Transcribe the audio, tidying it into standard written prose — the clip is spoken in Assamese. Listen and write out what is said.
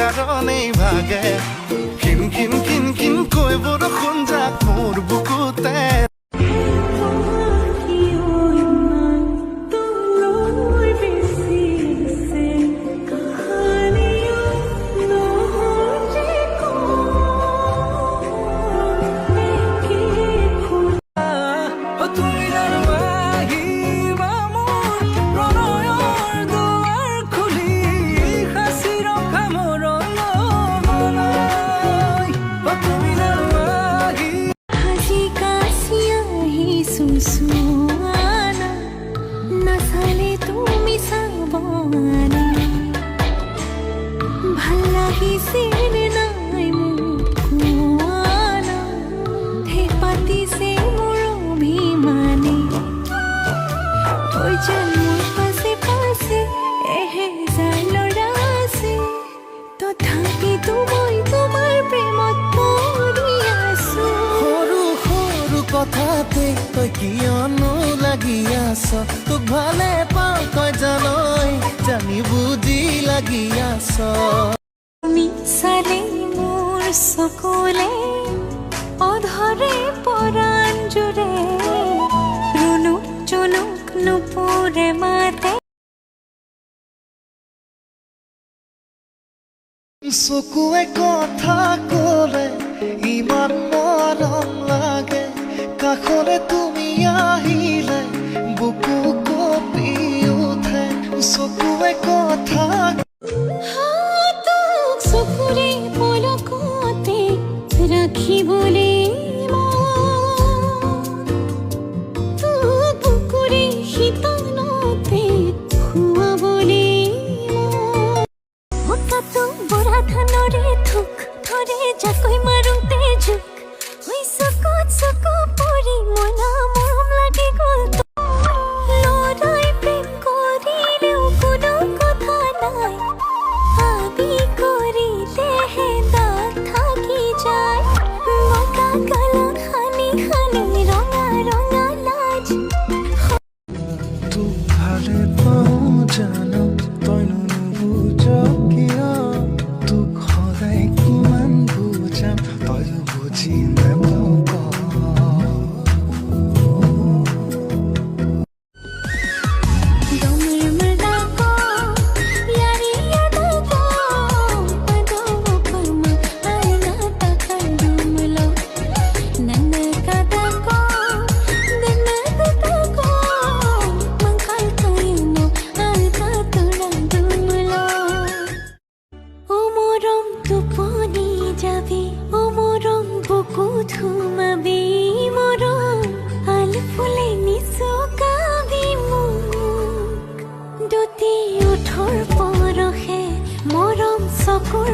কাৰণেই ভাগে কিন কিন কিন কিন কৈ বৰষুণ যাক মোৰ বুকুতে কথাতে তই কিয়নো লাগি আছ তোক ভালে পাওঁ তই জানই জানি বুজি লাগি আছ তুমি চালে মোৰ চকুলে অধৰে পৰাণ জুৰে ৰুণুক জুনুক নুপুৰে মাতে চকুৱে কথা ক'লে ইমান মৰম লাগে কাষলে তুমি আহিলে বুকু কঁপি উঠে চকুৱে কথা চকুৰে পলকতে ৰাখিবলৈ বুকুৰে শীতলতে শুৱাবলৈ হঠাৎ বুঢ়া ধানৰে থোক ধৰে জাকৈ মাৰোঁতে জোক চকুত চকু পৰি মনা মৰম লাগি গ'ল লৰাই প্ৰেম কৰিলেও কোনো কথা নাই ভাবি কৰিলেহে দাগ থাকি যায় বগা গালত সানি সানি ৰঙা ৰঙা লাজ তোক ভালে পাওঁ জানো তইনো নুবুজ কিয় তোক সদায় কিমান বুজাম তইও বুজি নাপাওঁ চকুৰ